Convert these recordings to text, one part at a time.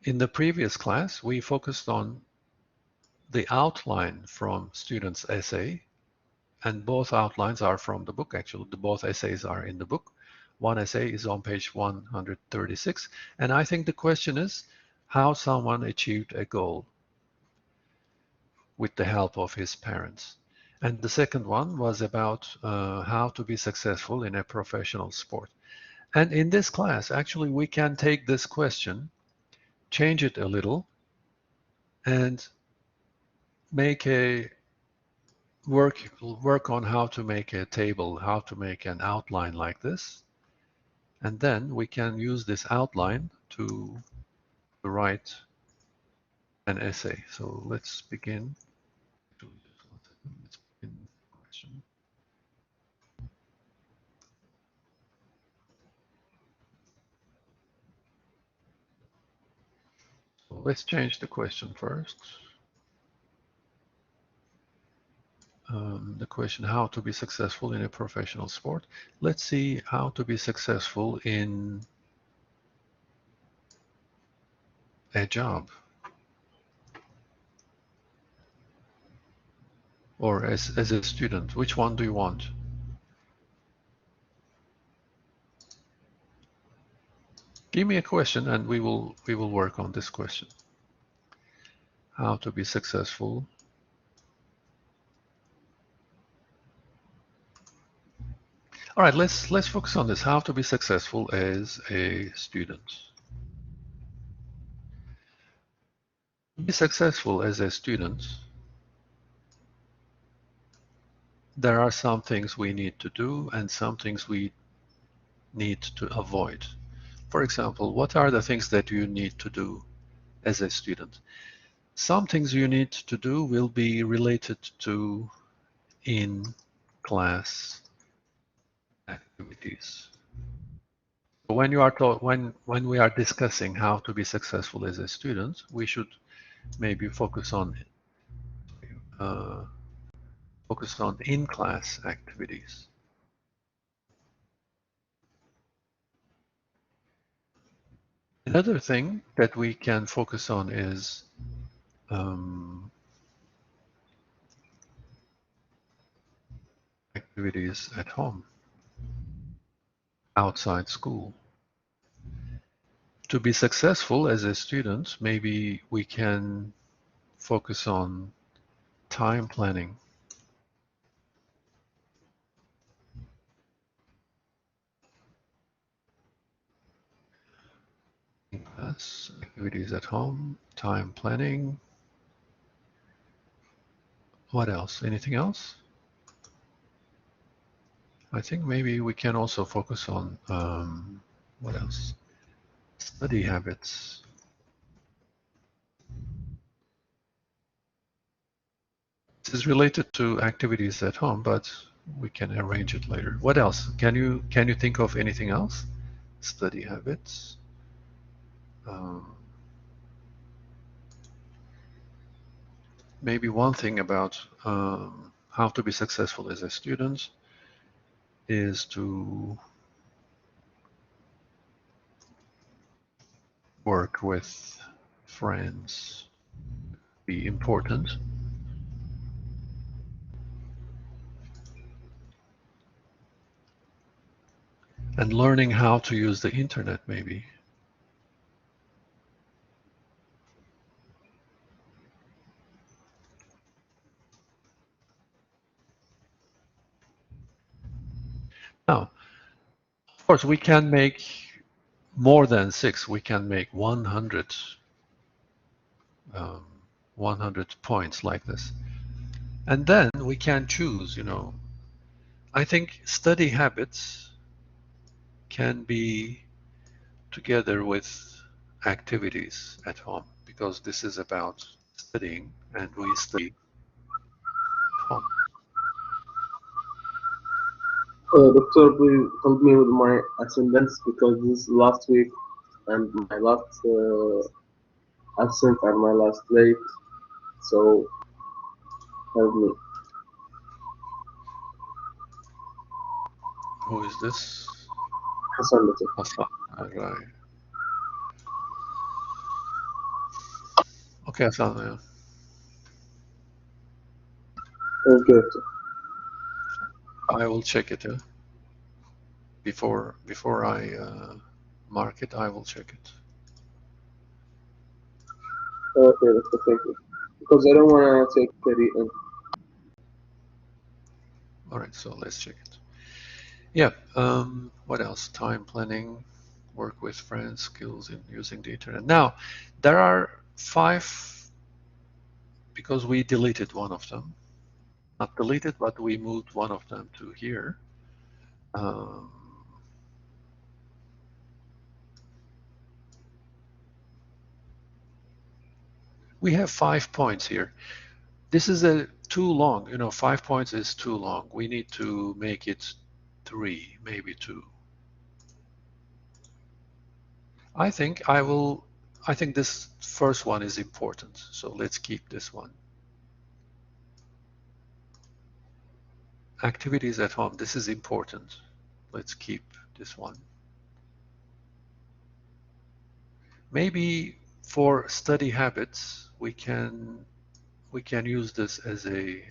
In the previous class, we focused on the outline from students' essay, and both outlines are from the book. Actually, both essays are in the book. One essay is on page 136, and I think the question is how someone achieved a goal with the help of his parents. And the second one was about how to be successful in a professional sport. And in this class, actually, we can take this question, change it a little, and make a work on how to make a table, how to make an outline like this. And then we can use this outline to write an essay. So let's begin. Let's begin the question. So let's change the question first. The question, how to be successful in a professional sport. Let's see how to be successful in a job, or as a student. Which one do you want? Give me a question and we will work on this question. How to be successful. All right, let's focus on this. How to be successful as a student. To be successful as a student, there are some things we need to do and some things we need to avoid. For example, what are the things that you need to do as a student? Some things you need to do will be related to in-class activities. When you are taught, when we are discussing how to be successful as a student, we should maybe focus on in-class activities. Another thing that we can focus on is activities at home, outside school. To be successful as a student, maybe we can focus on time planning. Yes, activities at home, time planning. What else? Anything else? I think maybe we can also focus on what else? Study habits. This is related to activities at home, but we can arrange it later. What else? Can you think of anything else? Study habits. Maybe one thing about how to be successful as a student is to work with friends, be important. And learning how to use the internet, maybe. Now, of course, we can make more than 6. We can make 100 points like this. And then we can choose, I think study habits can be together with activities at home, because this is about studying and we study at home. Doctor, please help me with my attendance because this is last week and my last absent and my last late. So help me. Who is this? Hassan, Doctor. Hassan. All right. Okay, Hasan. Okay. I will check it before I mark it. I will check it. Okay, Doctor, thank you. Because I don't want to take the All right, so let's check it. Yeah. What else? Time planning, work with friends, skills in using the internet. Now, there are 5 because we deleted one of them. Not deleted, but we moved one of them to here. Um, we have 5 points here. This is too long. 5 points is too long. We need to make it 3, maybe 2. I think this first one is important. So let's keep this one. Activities at home. This is important. Let's keep this one. Maybe for study habits, we can use this as a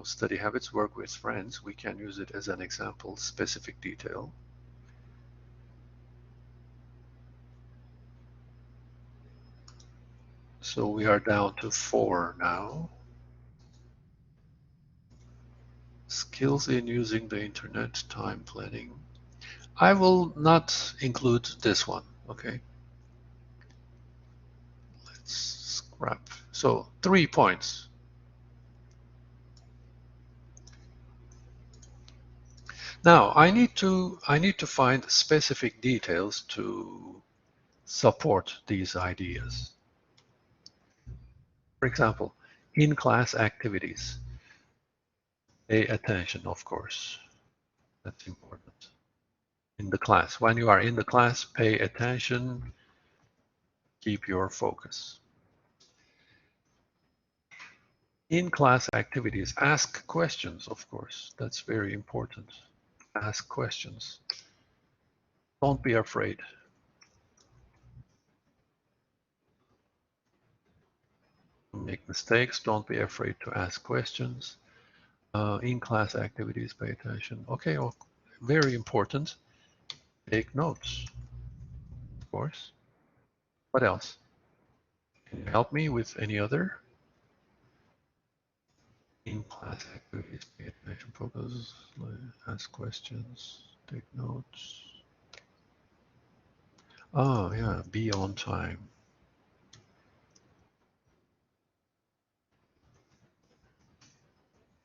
study habits, work with friends. We can use it as an example, specific detail. So we are down to 4 now. Skills in using the internet, time planning. I will not include this one, okay? Let's scrap. So 3 points. Now I need to find specific details to support these ideas. For example, in-class activities. Pay attention, of course. That's important. In the class. When you are in the class, pay attention, keep your focus. In-class activities, ask questions, of course. That's very important. Ask questions. Don't be afraid. Make mistakes, don't be afraid to ask questions. In-class activities, pay attention. Okay, well, very important. Take notes, of course. What else? Can you help me with any other? In-class activities, pay attention, focus, ask questions, take notes. Oh, yeah, be on time.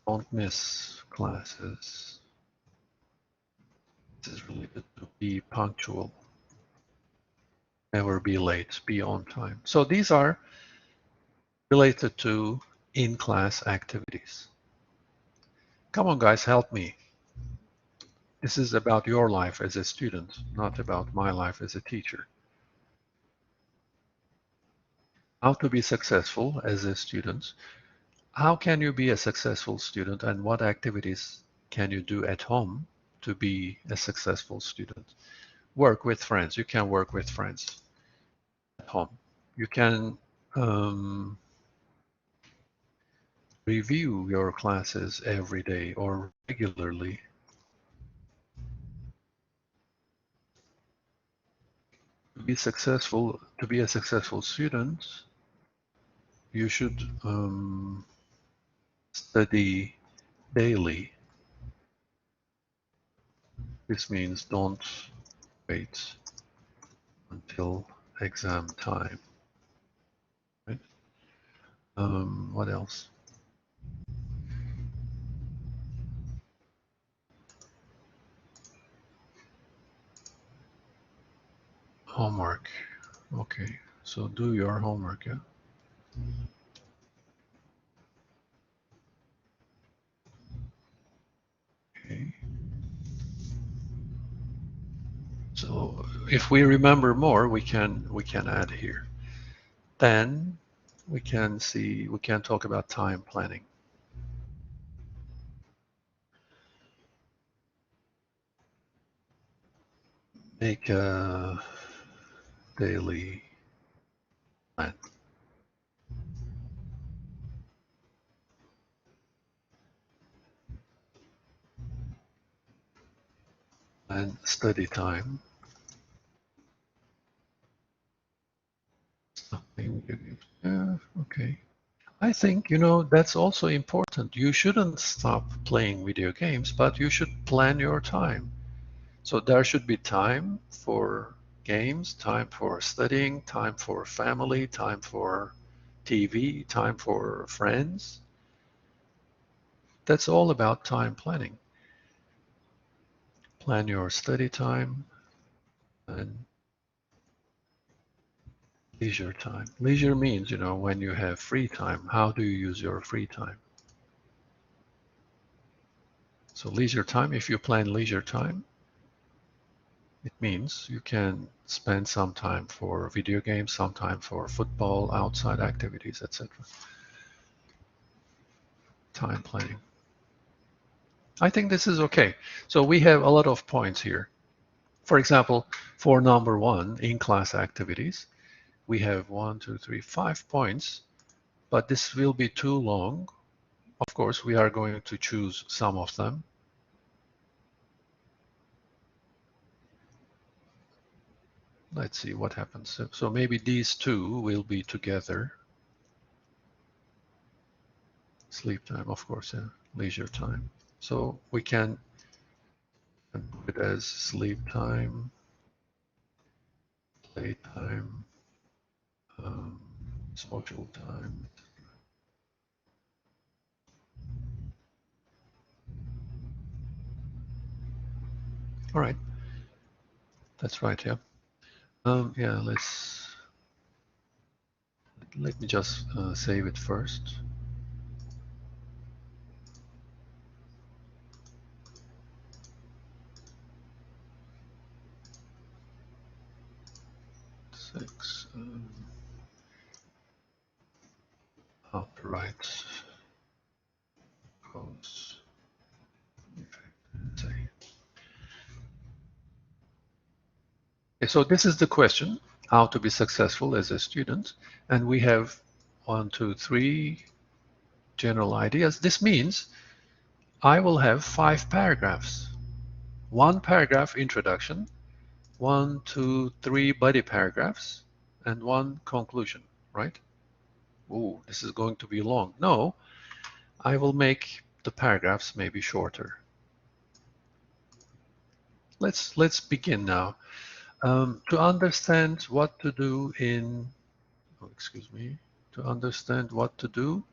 Don't miss classes. This is related to be punctual. Never be late, be on time. So these are related to in-class activities. Come on, guys, help me. This is about your life as a student, not about my life as a teacher. How to be successful as a student. How can you be a successful student, and what activities can you do at home to be a successful student? Work with friends. You can work with friends at home. You can review your classes every day or regularly. To be a successful student, you should study daily. This means don't wait until exam time. Right? What else? Homework. Okay, so do your homework, yeah? Okay. So if we remember more, we can add here. Then we can talk about time planning. Make a daily plan. and study time. Yeah, okay. I think, that's also important. You shouldn't stop playing video games, but you should plan your time. So there should be time for games, time for studying, time for family, time for TV, time for friends. That's all about time planning. Plan your study time and leisure time. Leisure means, when you have free time, how do you use your free time? So leisure time, if you plan leisure time, it means you can spend some time for video games, some time for football, outside activities, etc. Time planning. I think this is okay. So we have a lot of points here. For example, for number 1, in-class activities, we have 1, 2, 3, 5 points, but this will be too long. Of course, we are going to choose some of them. Let's see what happens. So maybe these two will be together. Sleep time, of course, yeah. Leisure time. So we can put it as sleep time, play time, um, social time. All right, that's right, yeah. Yeah, let me just save it first. Six, upright, close, say. Okay, so this is the question, how to be successful as a student. And we have 1, 2, 3 general ideas. This means I will have 5 paragraphs. 1 paragraph introduction, 1, 2, 3 body paragraphs, and 1 conclusion, right? Ooh, this is going to be long. No, I will make the paragraphs maybe shorter. Let's begin now. To understand what to do in, to understand what to do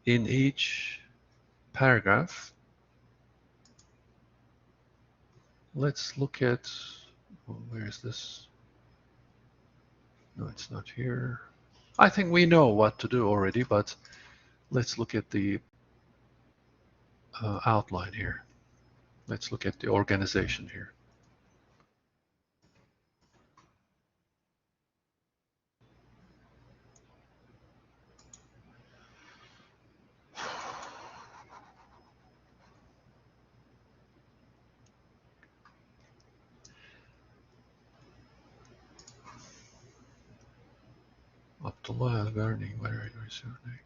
in each paragraph, let's look at, where is this? No, it's not here. I think we know what to do already, but let's look at the outline here. Let's look at the organization here. Abdullah Al-Garni, where is your name?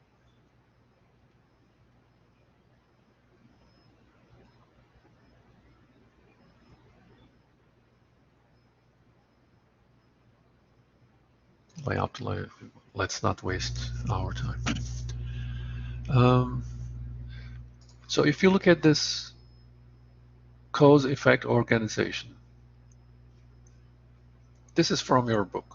By Abdullah, let's not waste our time. So if you look at this cause-effect organization, this is from your book.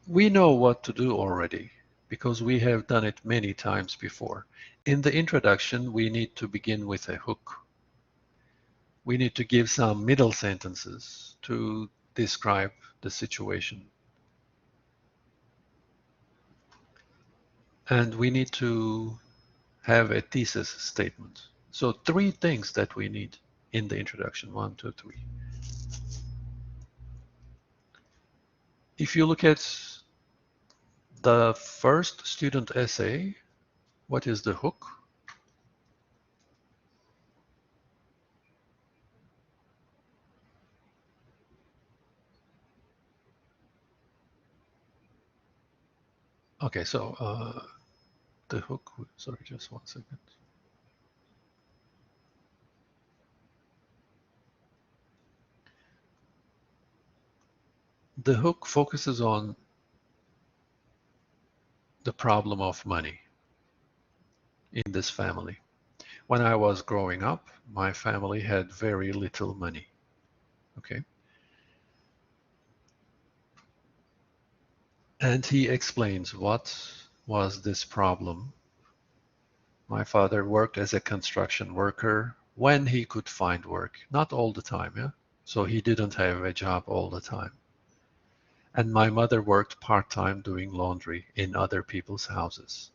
We know what to do already because we have done it many times before. In the introduction, we need to begin with a hook. We need to give some middle sentences to describe the situation. And we need to have a thesis statement. So 3 things that we need in the introduction, 1, 2, 3. If you look at the first student essay, what is the hook? Okay, so the hook, sorry, just 1 second. the hook focuses on the problem of money in this family. When I was growing up, my family had very little money. Okay. And he explains what was this problem. My father worked as a construction worker when he could find work, not all the time, yeah? So he didn't have a job all the time. And my mother worked part-time doing laundry in other people's houses.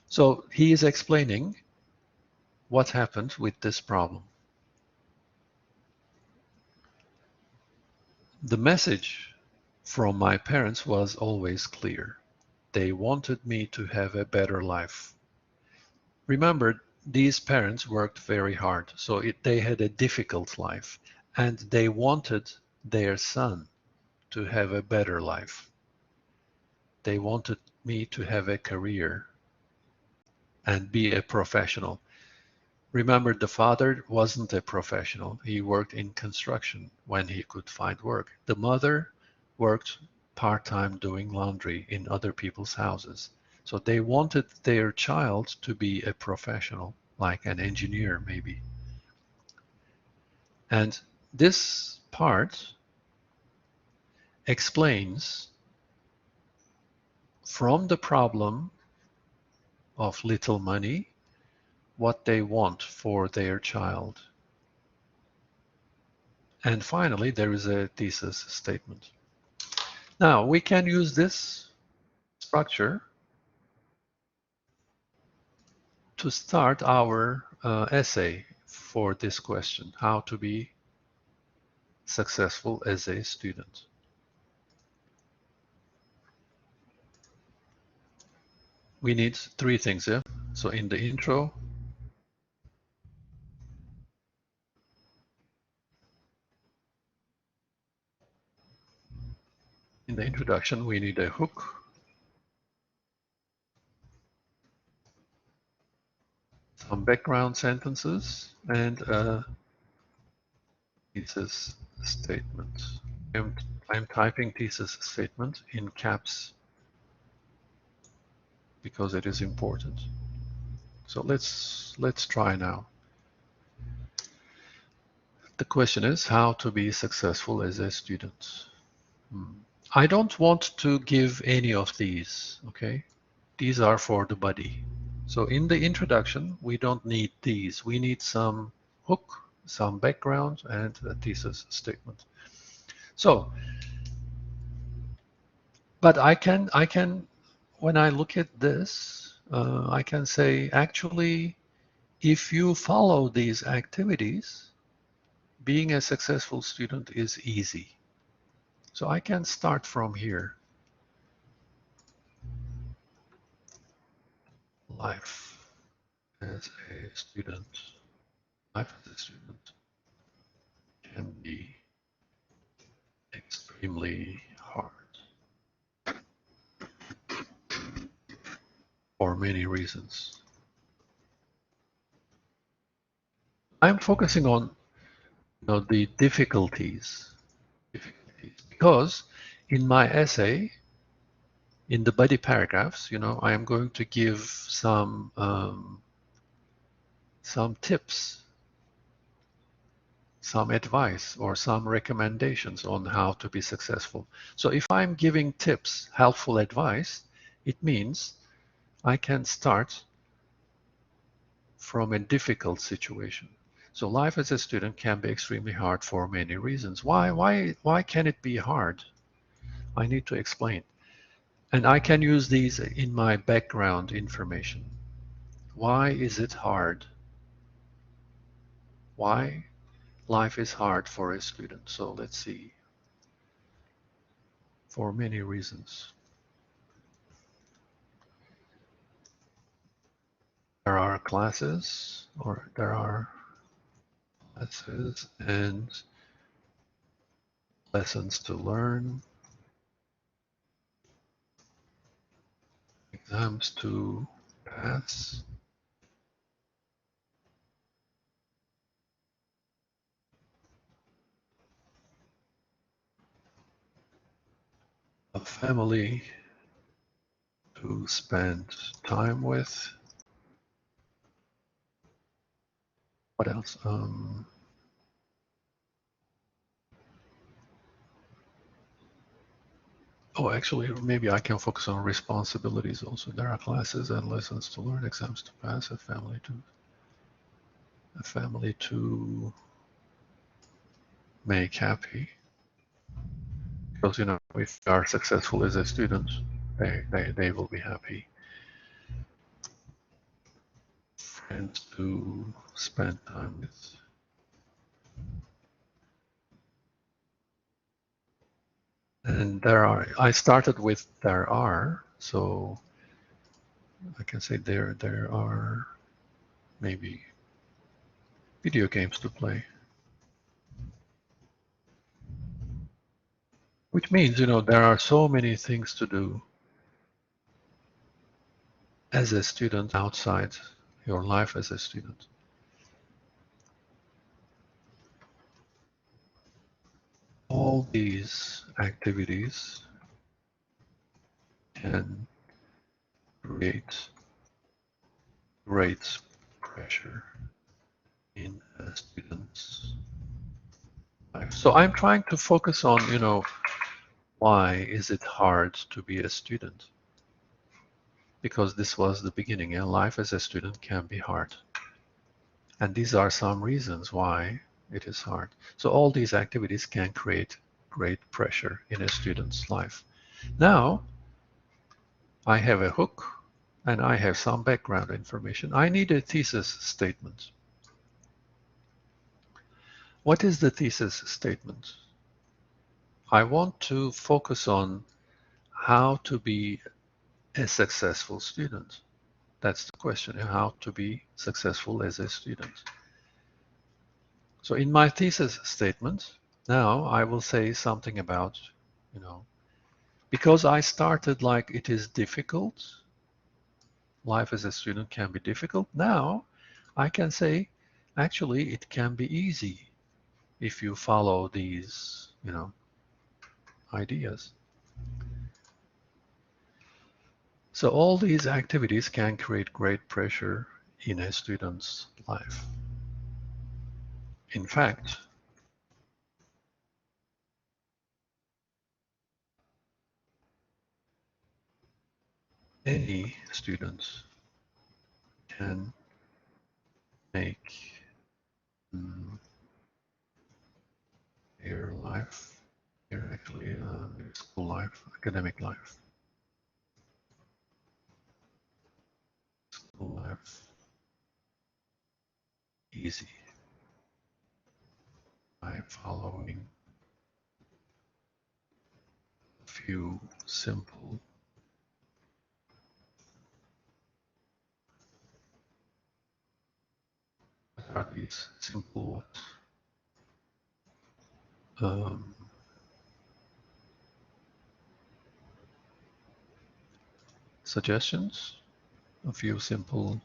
So he is explaining what happened with this problem. The message from my parents was always clear. They wanted me to have a better life. Remember, these parents worked very hard, so they had a difficult life, and they wanted their son to have a better life. They wanted me to have a career and be a professional. Remember, the father wasn't a professional. He worked in construction when he could find work. The mother worked part-time doing laundry in other people's houses. So they wanted their child to be a professional, like an engineer maybe. And this part explains from the problem of little money what they want for their child. And finally, there is a thesis statement. Now, we can use this structure to start our essay for this question, how to be successful as a student. We need three things, yeah? So in the intro, in the introduction, we need a hook, some background sentences, and a thesis statement. I'm typing thesis statement in caps because it is important. So let's try now. The question is how to be successful as a student. I don't want to give any of these, okay? These are for the body. So in the introduction, we don't need these. We need some hook, some background, and a thesis statement. So, but I can, when I look at this, I can say, actually, if you follow these activities, being a successful student is easy. So I can start from here. Life as a student. Life as a student can be extremely hard for many reasons. I'm focusing on the difficulties because in my essay, in the body paragraphs, I am going to give some tips, some advice, or some recommendations on how to be successful. So if I'm giving tips, helpful advice, it means I can start from a difficult situation. So life as a student can be extremely hard for many reasons. Why can it be hard? I need to explain. And I can use these in my background information. Why is it hard? Why life is hard for a student? So let's see. For many reasons. There are classes and lessons to learn, exams to pass, A family to spend time with. What else? Oh, actually, maybe I can focus on responsibilities also. There are classes and lessons to learn, exams to pass, a family to make happy. Because, you know, if they are successful as a student, they will be happy. Friends to spend time with. And I started with there are, so I can say there are maybe video games to play. Which means, you know, there are so many things to do as a student outside your life as a student. All these activities can create great pressure in a student's life. So I'm trying to focus on, you know, why is it hard to be a student? Because this was the beginning, and life as a student can be hard. And these are some reasons why it is hard. So all these activities can create great pressure in a student's life. Now, I have a hook and I have some background information. I need a thesis statement. What is the thesis statement? I want to focus on how to be a successful student. That's the question, how to be successful as a student. So in my thesis statement, now I will say something about, you know, because I started like it is difficult, life as a student can be difficult. Now I can say, actually, it can be easy if you follow these, you know, ideas. So all these activities can create great pressure in a student's life. In fact, any student can make their life, their actually their school life, academic life, school life easy by following a few simple these simple suggestions, a few simple.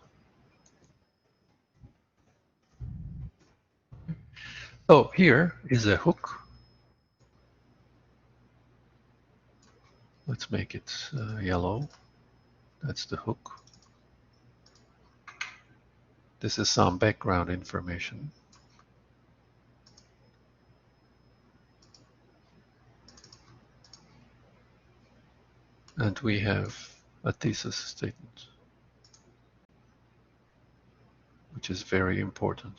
So here is a hook. Let's make it yellow. That's the hook. This is some background information. And we have a thesis statement, which is very important.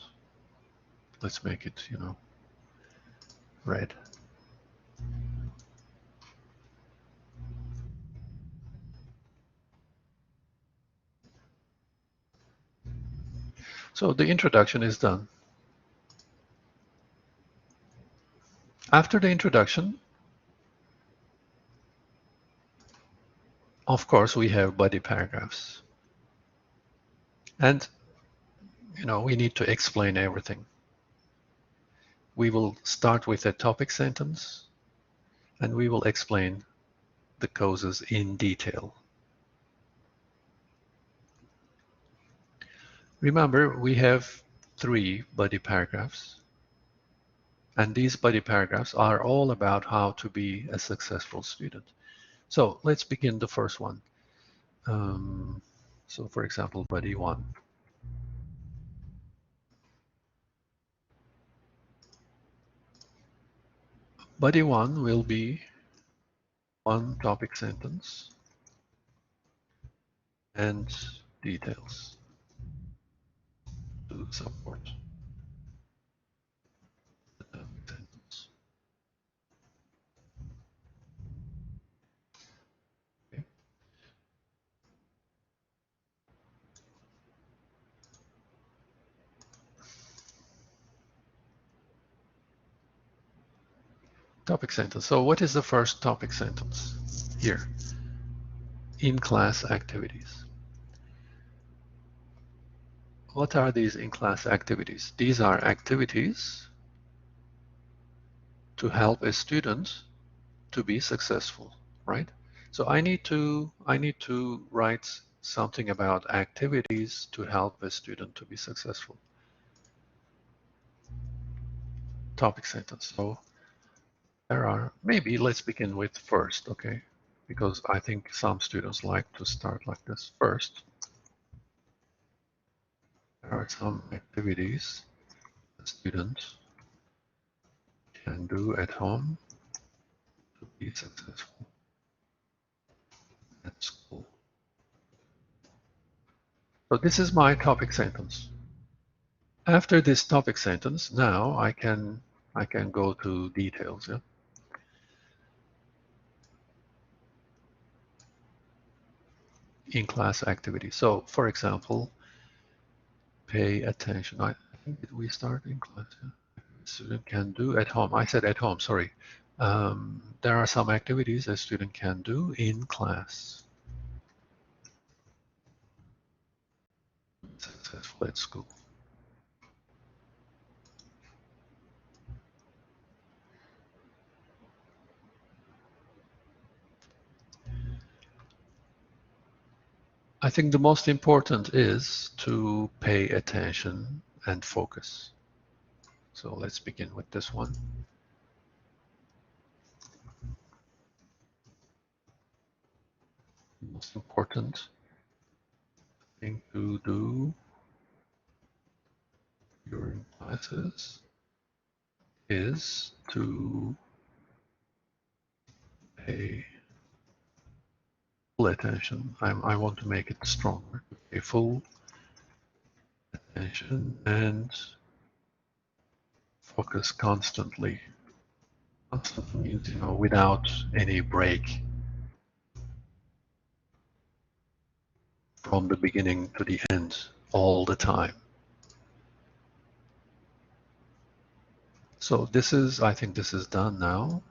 Let's make it, you know, red. So the introduction is done. After the introduction, of course, we have body paragraphs. And, you know, we need to explain everything. We will start with a topic sentence, and we will explain the causes in detail. Remember, we have 3 body paragraphs. And these body paragraphs are all about how to be a successful student. So let's begin the first one. So for example, buddy 1. Buddy 1 will be one topic sentence and details to support the topic sentence. Okay. Topic sentence. So what is the first topic sentence here? In-class activities. What are these in-class activities? These are activities to help a student to be successful, right? So I need to write something about activities to help a student to be successful. Topic sentence. So there are, maybe let's begin with first, okay? Because I think some students like to start like this. First, there are some activities a student can do at home to be successful at school. So this is my topic sentence. After this topic sentence, now I can go to details. Yeah? In-class activities. So, for example, pay attention. I think did we start in class? Yeah? Student can do at home. I said at home. Sorry. There are some activities a student can do in class. Successful at school. I think the most important is to pay attention and focus. So let's begin with this one. Most important thing to do during classes is to pay full attention. I want to make it stronger. Pay full attention and focus constantly. Constantly means, without any break from the beginning to the end, all the time. So this is, I think this is done now.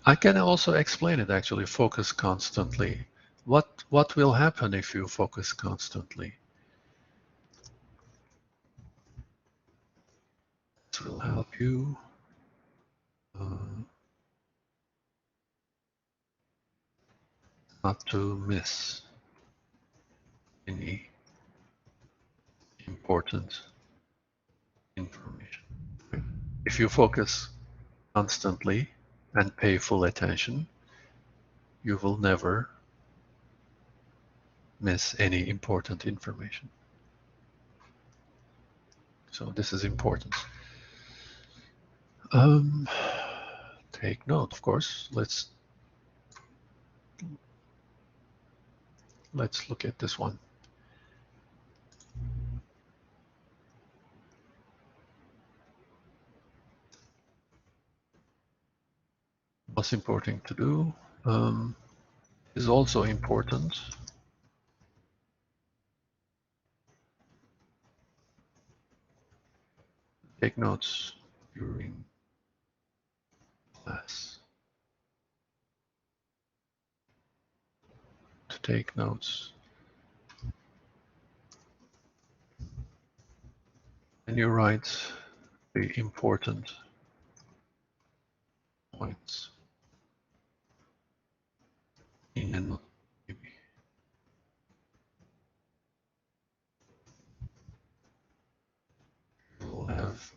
I can also explain it actually, focus constantly. What will happen if you focus constantly? This will help you not to miss any important information. If you focus constantly and pay full attention, you will never miss any important information. So this is important. Take note, of course. Let's look at this one. What's important to do is also important. Take notes during class. To take notes. And you write the important points in a note, maybe. You will have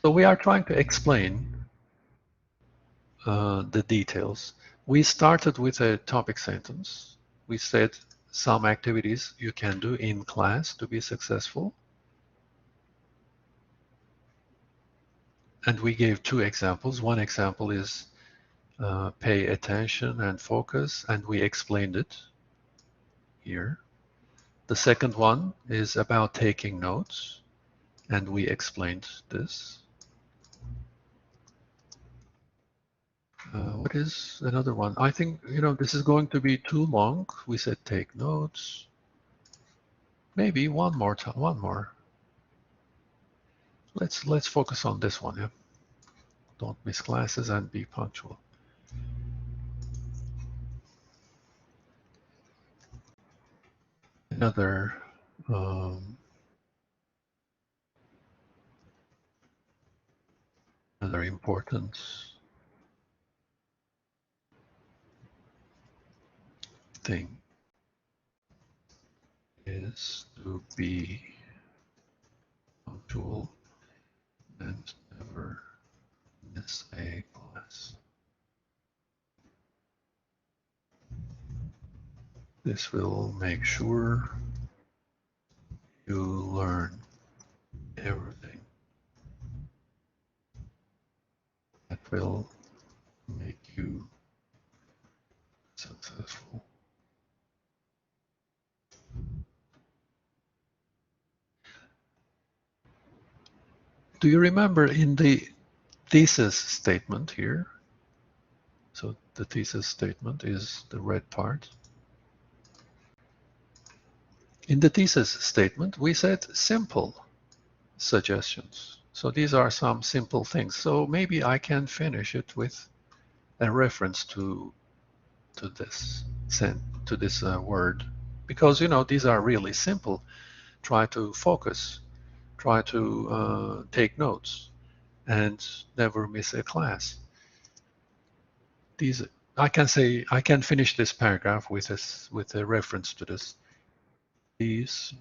So we are trying to explain the details. We started with a topic sentence. We said some activities you can do in class to be successful. And we gave two examples. One example is pay attention and focus, and we explained it here. The second one is about taking notes, and we explained this. What is another one? I think, this is going to be too long. We said take notes. Maybe one more time, one more. Let's focus on this one, yeah. Don't miss classes and be punctual. Another another important thing is to be punctual and never miss a class. This will make sure you learn everything that will make you successful. Do you remember in the thesis statement here? So the thesis statement is the red part. In the thesis statement, we said simple suggestions. So these are some simple things. So maybe I can finish it with a reference to this word, because these are really simple. Try to focus, try to take notes, and never miss a class. These I can finish this paragraph with a reference to this. These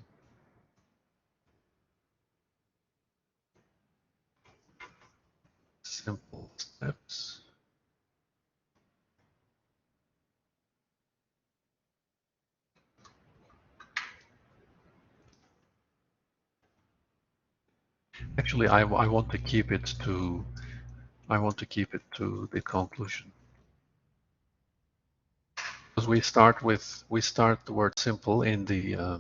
simple steps actually I want to keep it to the conclusion, because we start the word simple in the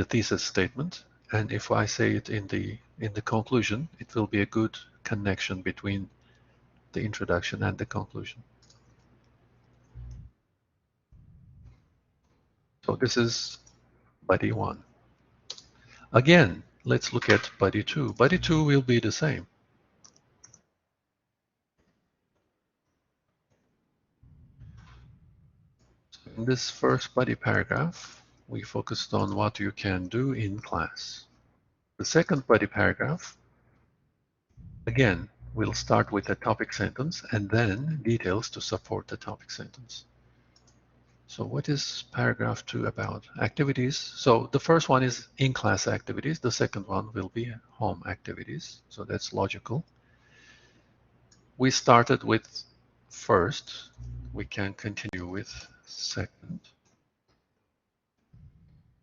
thesis statement, and if I say it in the conclusion, it will be a good connection between the introduction and the conclusion. So this is body 1. Again, let's look at body 2. Body 2 will be the same. So in this first body paragraph, we focused on what you can do in class. The second body paragraph, again, we'll start with a topic sentence and then details to support the topic sentence. So what is paragraph 2 about? Activities. So the first one is in-class activities. The second one will be home activities. So that's logical. We started with first. We can continue with second.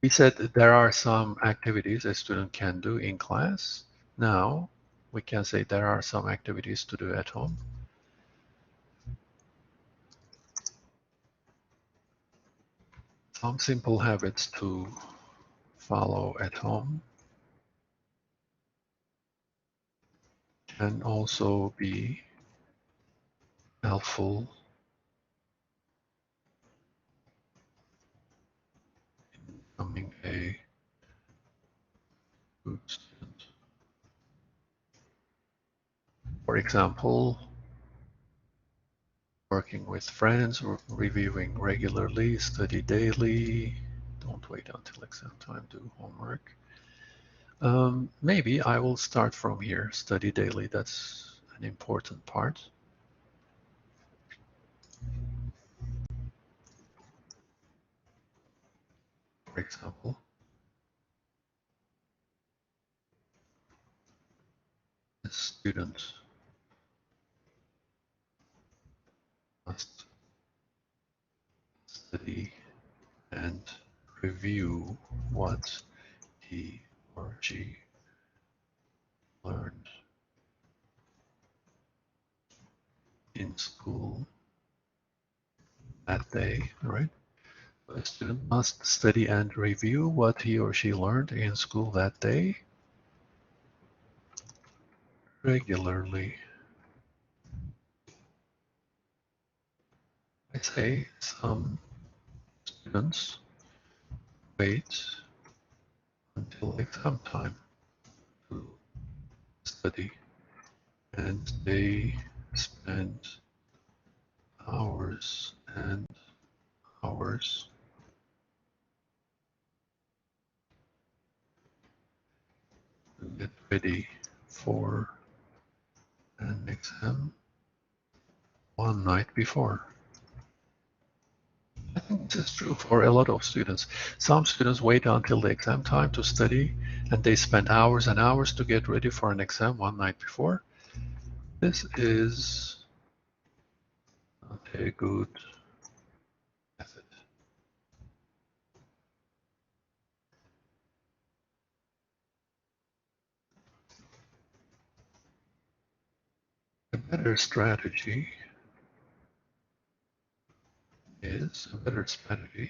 We said that there are some activities a student can do in class. Now we can say there are some activities to do at home. Some simple habits to follow at home can also be helpful in becoming a good student. For example, working with friends, reviewing regularly, study daily, don't wait until exam time, do homework. Maybe I will start from here, study daily, that's an important part. For example, student must study and review what he or she learned in school that day, right? A student must study and review what he or she learned in school that day regularly. I say some students wait until exam time to study, and they spend hours and hours to get ready for an exam one night before. I think this is true for a lot of students. Some students wait until the exam time to study, and they spend hours and hours to get ready for an exam one night before. This is not a good method. A better strategy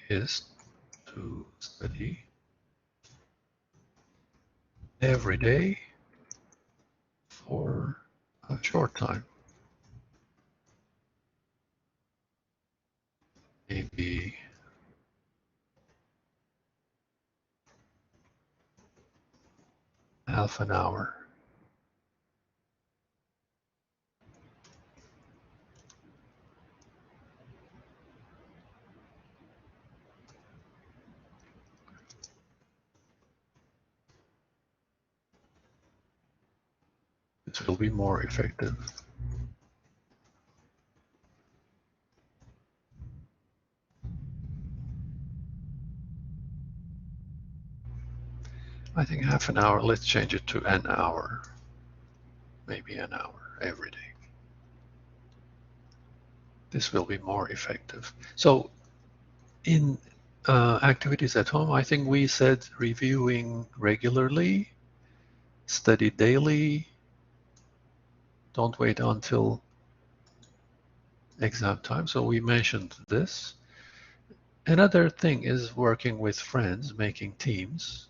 is to study every day for a short time. Maybe half an hour. This will be more effective. I think half an hour, let's change it to an hour. Maybe an hour every day. This will be more effective. So in activities at home, I think we said reviewing regularly, study daily, don't wait until exam time. So we mentioned this. Another thing is working with friends, making teams.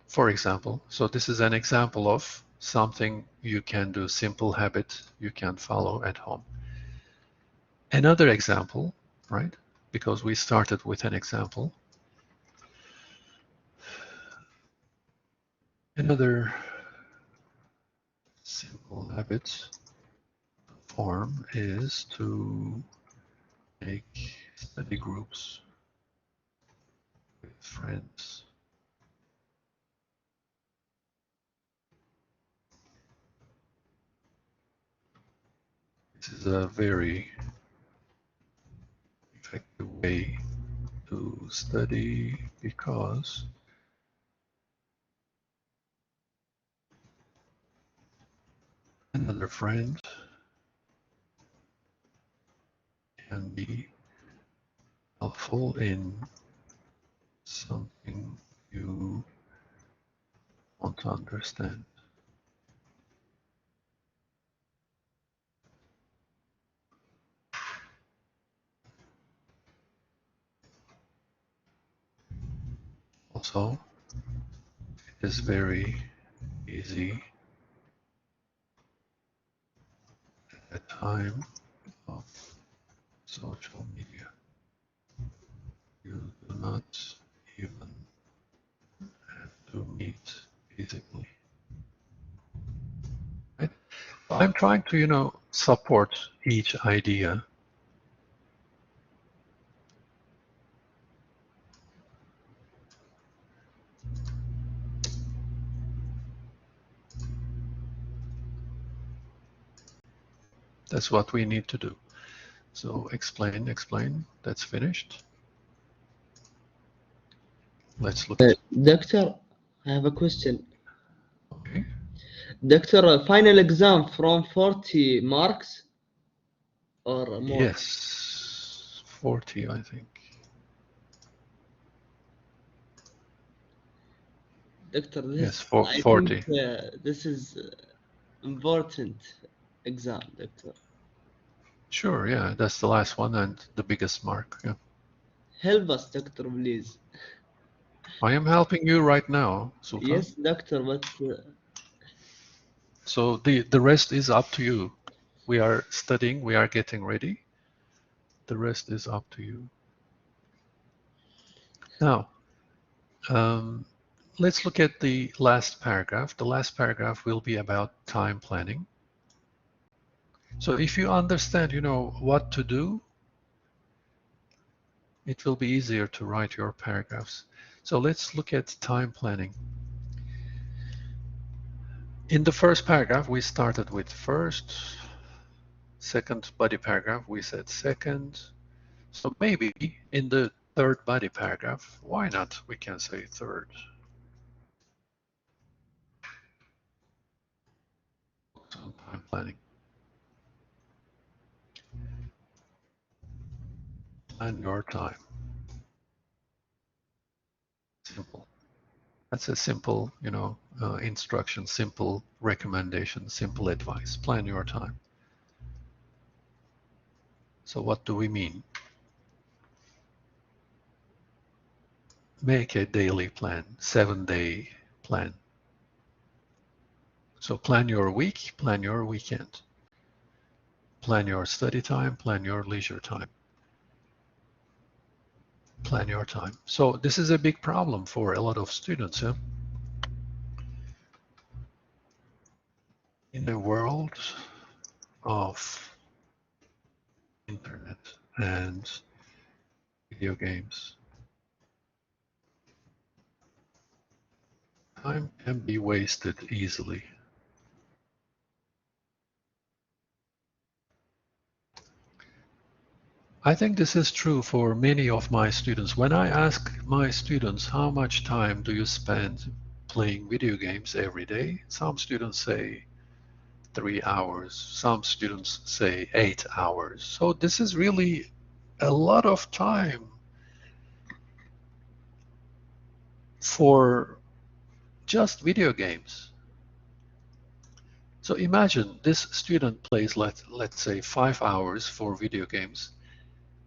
For example, so this is an example of something you can do, simple habit you can follow at home. Another example, right? Because we started with an example. Another simple habit form is to make study groups with friends. This is a very effective way to study because another friend can be helpful in something you want to understand. Also, it is very easy at the time of social media. You do not even have to meet physically. Right? I'm trying to, support each idea. That's what we need to do. So explain, that's finished. Let's look at Doctor, I have a question. Okay. Doctor, final exam from 40 marks or more? Yes, 40, I think. Doctor, Yes, I 40. think this is important exam, Doctor. Sure, yeah, that's the last one and the biggest mark. Yeah. Help us, Doctor, please. I am helping you right now, Sultan. Yes, Doctor, but So the rest is up to you. We are studying, we are getting ready. The rest is up to you. Now, let's look at the last paragraph. The last paragraph will be about time planning. So if you understand, what to do, it will be easier to write your paragraphs. So let's look at time planning. In the first paragraph, we started with first, second body paragraph, we said second. So maybe in the third body paragraph, why not? We can say third. On time planning. Plan your time. Simple. That's a simple, instruction, simple recommendation, simple advice. Plan your time. So what do we mean? Make a daily plan, 7-day plan. So plan your week, plan your weekend. Plan your study time, plan your leisure time. Plan your time. So this is a big problem for a lot of students. Yeah? In a world of internet and video games, time can be wasted easily. I think this is true for many of my students. When I ask my students, how much time do you spend playing video games every day? Some students say 3 hours. Some students say 8 hours. So this is really a lot of time for just video games. So imagine this student plays, let's say, 5 hours for video games,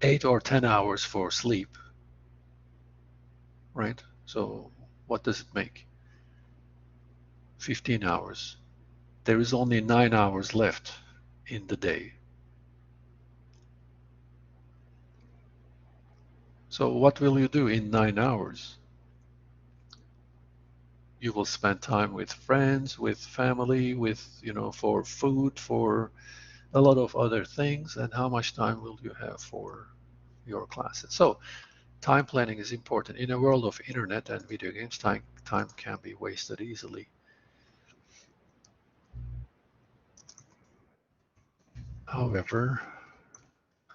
8 or 10 hours for sleep, right? So what does it make? 15 hours. There is only 9 hours left in the day. So what will you do in 9 hours? You will spend time with friends, with family, with, for food, for a lot of other things. And how much time will you have for your classes? So time planning is important. In a world of internet and video games, time can be wasted easily. However,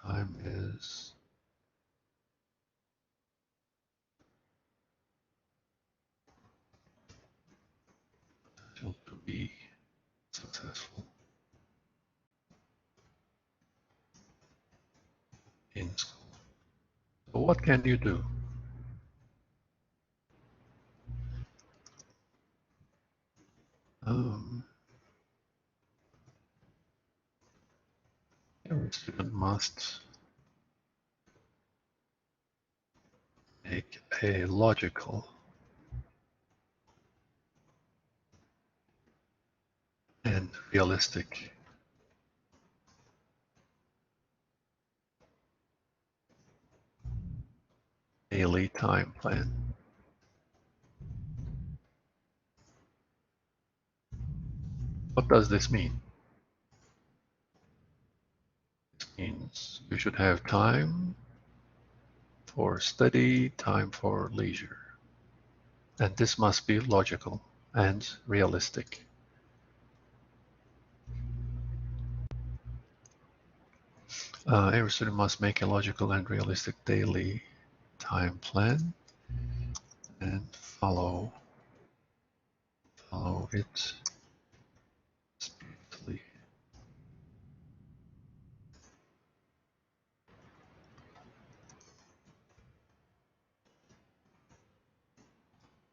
time is still to be successful in school. So what can you do? Every student must make a logical and realistic daily time plan. What does this mean? This means you should have time for study, time for leisure. And this must be logical and realistic. Every student must make a logical and realistic daily time plan and follow follow it smoothly.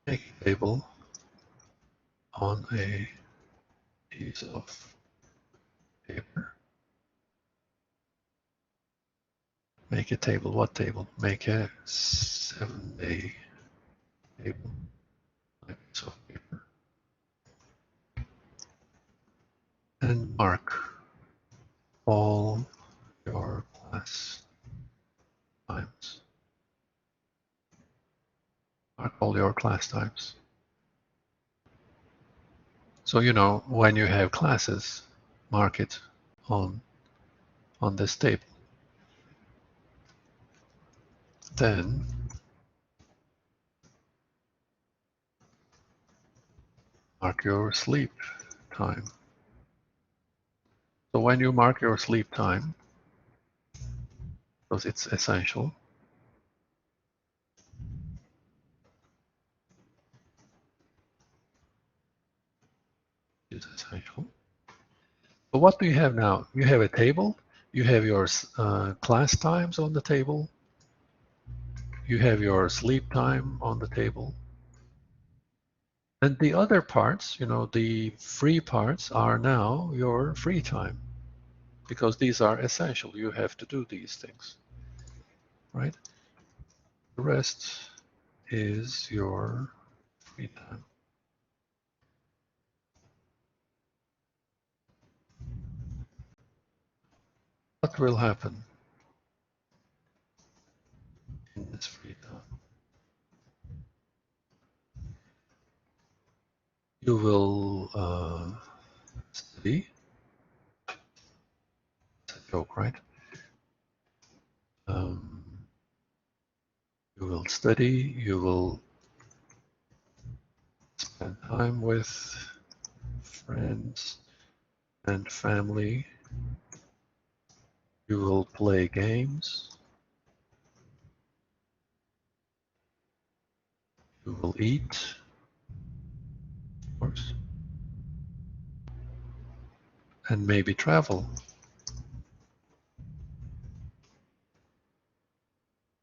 Make a table on a piece of paper. Make a table. What table? Make a 7-day table. A piece of paper. And mark all your class times. Mark all your class times. So you know when you have classes, mark it on this table. Then mark your sleep time. So when you mark your sleep time, because it's essential, it's essential. But what do you have now? You have a table, you have your class times on the table, you have your sleep time on the table. And the other parts, you know, the free parts are now your free time, because these are essential. You have to do these things, right? The rest is your free time. What will happen in this free time? You will study. It's a joke, right? You will study, you will spend time with friends and family, you will play games, you will eat, of course, and maybe travel.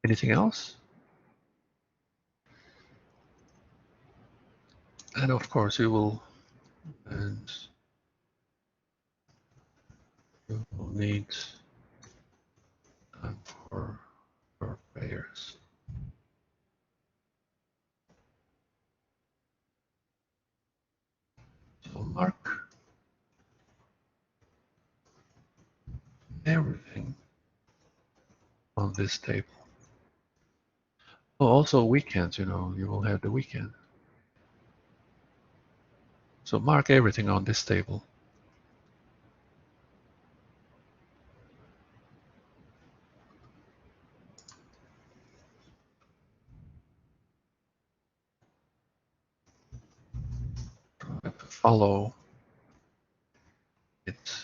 Anything else? And of course you will need time for your prayers. So mark everything on this table. Oh, also weekends, you know, you will have the weekend. So mark everything on this table. Try to follow it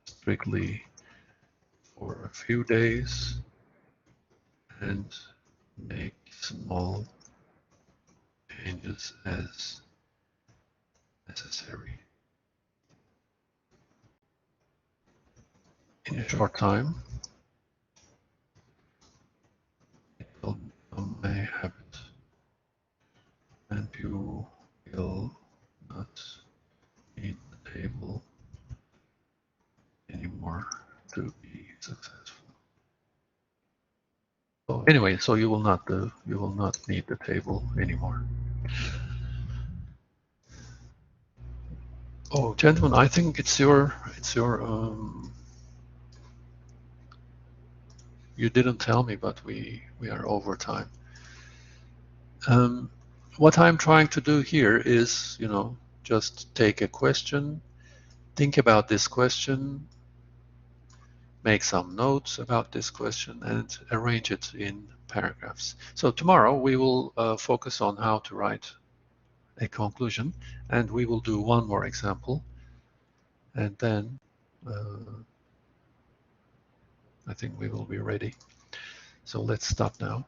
strictly for a few days and make small changes as necessary. In a short time, it will become a habit, and you will not need the table anymore to be successful. So anyway, so you will not need the table anymore. Oh, gentlemen, I think it's your you didn't tell me, but we are over time. What I'm trying to do here is, you know, just take a question, think about this question, make some notes about this question, and arrange it in paragraphs. So tomorrow we will focus on how to write a conclusion, and we will do one more example, and then I think we will be ready. So let's stop now.